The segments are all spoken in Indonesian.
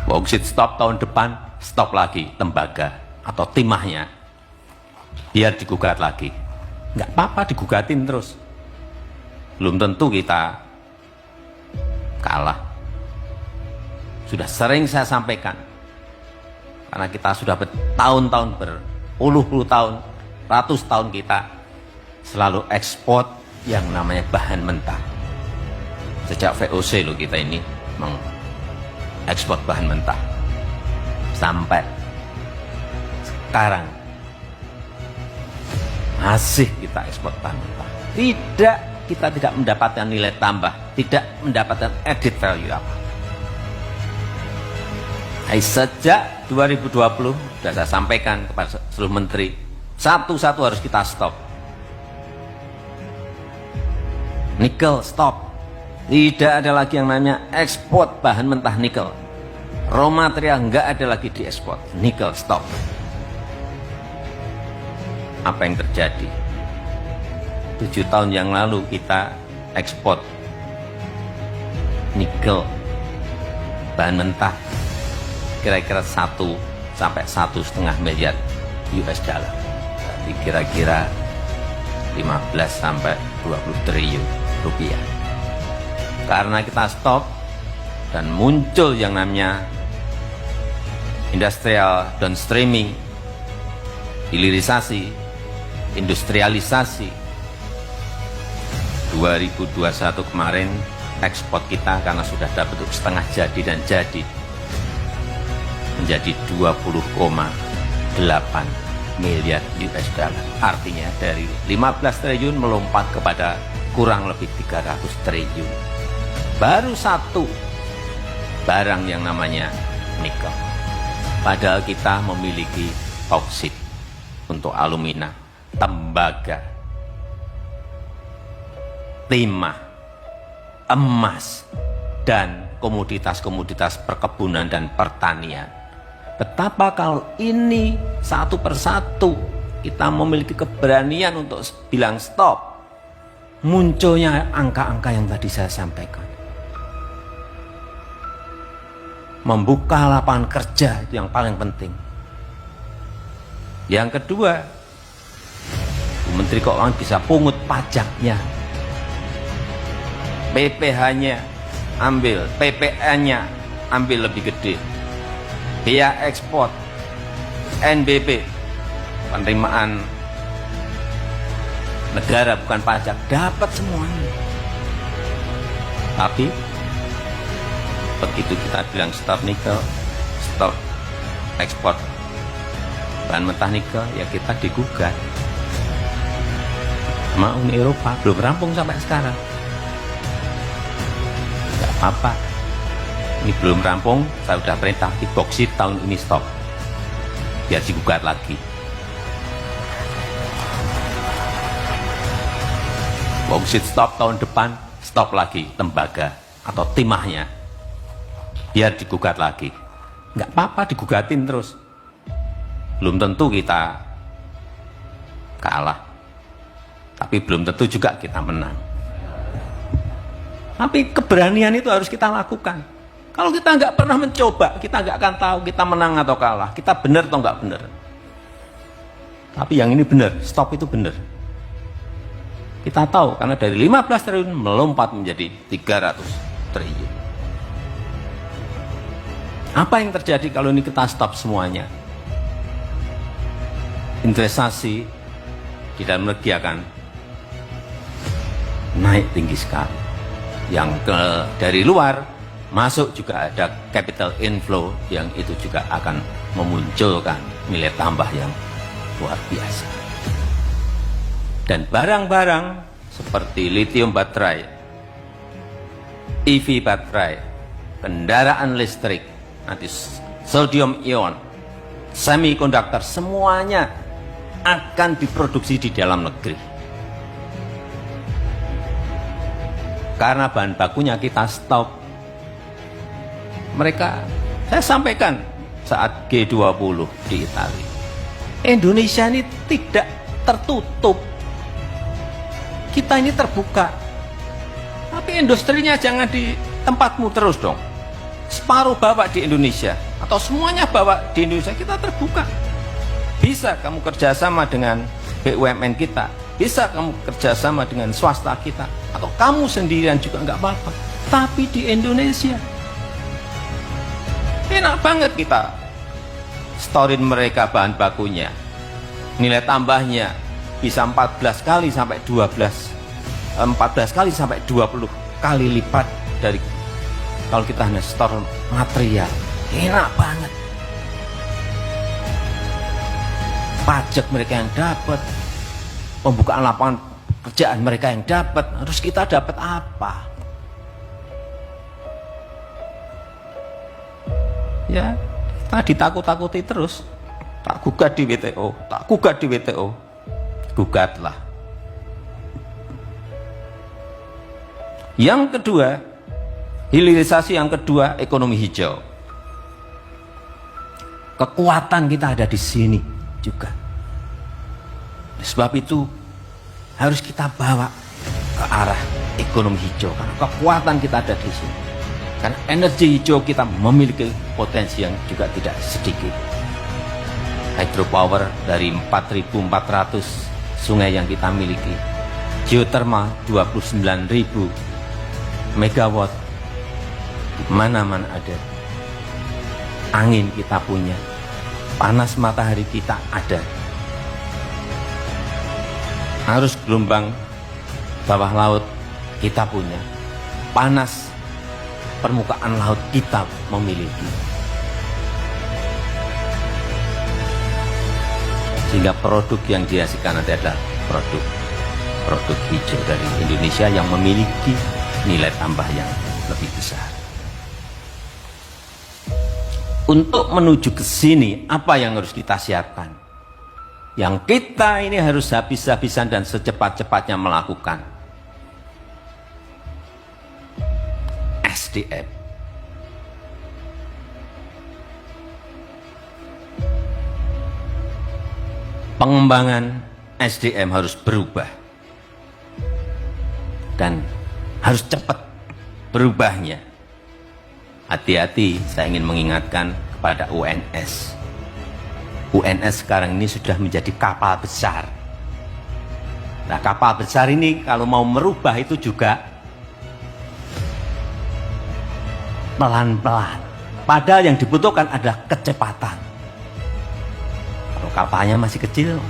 Boksit stop tahun depan, stop lagi tembaga atau timahnya, biar digugat lagi. Nggak apa-apa digugatin terus. Belum tentu kita kalah. Sudah sering saya sampaikan, karena kita sudah bertahun-tahun, berpuluh-puluh tahun, ratus tahun kita selalu ekspor yang namanya bahan mentah. Sejak VOC loh kita ini ekspor bahan mentah sampai sekarang masih kita ekspor bahan mentah. Kita tidak mendapatkan nilai tambah, tidak mendapatkan added value apa. Sejak 2020 sudah saya sampaikan kepada seluruh menteri, satu-satu harus kita stop. Nikel stop. Tidak ada lagi yang namanya ekspor bahan mentah nikel. Raw material nggak ada lagi diekspor. Nikel stop. Apa yang terjadi? 7 tahun yang lalu kita ekspor nikel bahan mentah kira-kira 1 sampai 1,5 miliar US dollar. Jadi kira-kira 15 sampai 20 triliun rupiah. Karena kita stop dan muncul yang namanya industrial downstreaming, hilirisasi, industrialisasi. 2021 kemarin ekspor kita karena sudah dapat setengah jadi dan jadi menjadi 20,8 miliar US dollar. Artinya dari 15 triliun melompat kepada kurang lebih 300 triliun. Baru satu barang yang namanya nikel. Padahal kita memiliki boksit untuk alumina, tembaga, timah, emas, dan komoditas-komoditas perkebunan dan pertanian. Betapa kalau ini satu persatu kita memiliki keberanian untuk bilang stop, munculnya angka-angka yang tadi saya sampaikan. Membuka lapangan kerja itu yang paling penting. Yang kedua, Bu Menteri Keuangan bisa pungut pajaknya, PPh-nya ambil, PPN-nya ambil lebih gede, biaya ekspor, NBP, penerimaan negara bukan pajak, dapat semuanya. Tapi begitu kita bilang stop nikel, stop ekspor bahan mentah nikel, ya kita digugat sama Uni Eropa. Belum rampung sampai sekarang. Gak apa-apa, ini belum rampung, saya sudah perintah di boksit tahun ini stop, biar digugat lagi. Boksit stop tahun depan, stop lagi tembaga atau timahnya, biar digugat lagi. Nggak apa-apa digugatin terus. Belum tentu kita kalah, tapi belum tentu juga kita menang. Tapi keberanian itu harus kita lakukan. Kalau kita nggak pernah mencoba, kita nggak akan tahu kita menang atau kalah, kita benar atau nggak benar. Tapi yang ini benar, stop itu benar. Kita tahu karena dari 15 triliun melompat menjadi 300 triliun. Apa yang terjadi kalau ini kita stop semuanya? Investasi di dalam negeri akan naik tinggi sekali. Yang dari luar masuk juga ada capital inflow yang itu juga akan memunculkan nilai tambah yang luar biasa. Dan barang-barang seperti lithium baterai, EV baterai, kendaraan listrik, nanti sodium ion, semikonduktor, semuanya akan diproduksi di dalam negeri. Karena bahan bakunya kita stop. Mereka, saya sampaikan saat G20 di Italia, Indonesia ini tidak tertutup. Kita ini terbuka. Tapi industrinya jangan di tempatmu terus dong. separuh bawa di Indonesia atau semuanya bawa di Indonesia, kita terbuka. Bisa kamu kerjasama dengan BUMN kita, bisa kamu kerjasama dengan swasta kita, atau kamu sendirian juga nggak apa-apa. Tapi di Indonesia enak banget kita storin mereka bahan bakunya, nilai tambahnya bisa 14 kali sampai 20 kali lipat dari kalau kita hanya store material. Enak banget. Pajak mereka yang dapat, pembukaan lapangan kerjaan mereka yang dapat, harus kita dapat apa? Ya, kita ditakut-takuti terus. Tak gugat di WTO, tak gugat di WTO. Gugatlah. Yang kedua, hilirisasi yang kedua, ekonomi hijau. Kekuatan kita ada di sini juga. Sebab itu harus kita bawa ke arah ekonomi hijau, karena kekuatan kita ada di sini. Karena energi hijau kita memiliki potensi yang juga tidak sedikit. Hydropower dari 4.400 sungai yang kita miliki, geothermal 29.000 megawatt, mana-mana ada. Angin kita punya, panas matahari kita ada. Arus gelombang bawah laut kita punya, panas permukaan laut kita memiliki. Sehingga produk yang dihasilkan adalah produk hijau dari Indonesia yang memiliki nilai tambah yang lebih besar. Untuk menuju ke sini, apa yang harus kita siapkan? Yang kita ini harus habis-habisan dan secepat-cepatnya melakukan SDM. Pengembangan SDM harus berubah dan harus cepat berubahnya. Hati-hati, saya ingin mengingatkan kepada UNS. UNS sekarang ini sudah menjadi kapal besar. Nah, kapal besar ini kalau mau merubah itu juga pelan-pelan. Padahal yang dibutuhkan adalah kecepatan. Kalau kapalnya masih kecil,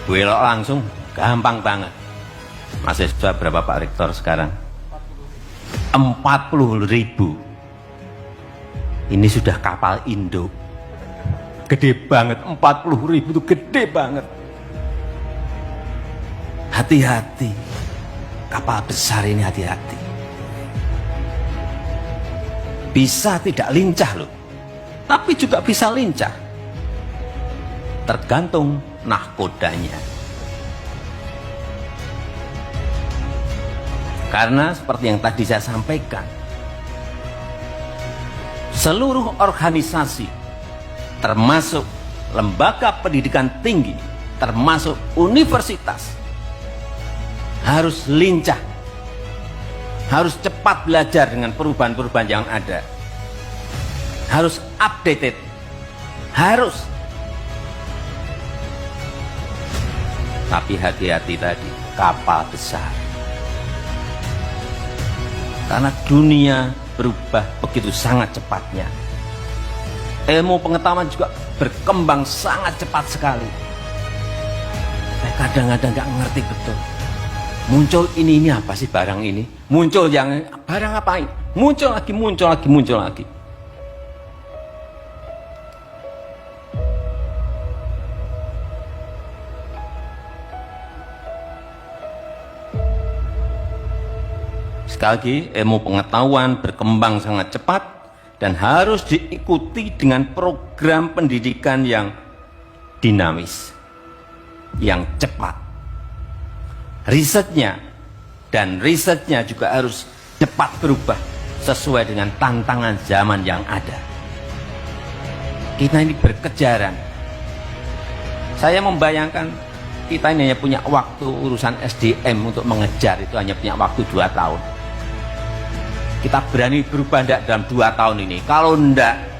belok langsung, gampang banget. Mahasiswa berapa Pak Rektor sekarang? 40.000. Ini sudah kapal Indo. Gede banget, 40.000 itu gede banget. Hati-hati, kapal besar ini hati-hati. Bisa tidak lincah loh, tapi juga bisa lincah. Tergantung nahkodanya. Karena seperti yang tadi saya sampaikan, seluruh organisasi, termasuk lembaga pendidikan tinggi, termasuk universitas, harus lincah, harus cepat belajar dengan perubahan-perubahan yang ada, harus updated, harus. Tapi hati-hati tadi, kapal besar. Karena dunia berubah begitu sangat cepatnya. Ilmu pengetahuan juga berkembang sangat cepat sekali. Saya kadang-kadang nggak ngerti betul. Muncul ini apa sih barang ini? Muncul yang barang apa ini? Muncul lagi, muncul lagi, muncul lagi. Sekali lagi, ilmu pengetahuan berkembang sangat cepat dan harus diikuti dengan program pendidikan yang dinamis, yang cepat. Risetnya juga harus cepat berubah sesuai dengan tantangan zaman yang ada. Kita ini berkejaran. Saya membayangkan kita ini hanya punya waktu urusan SDM untuk mengejar itu hanya punya waktu 2 tahun. Kita berani berubah enggak dalam 2 tahun ini? Kalau enggak,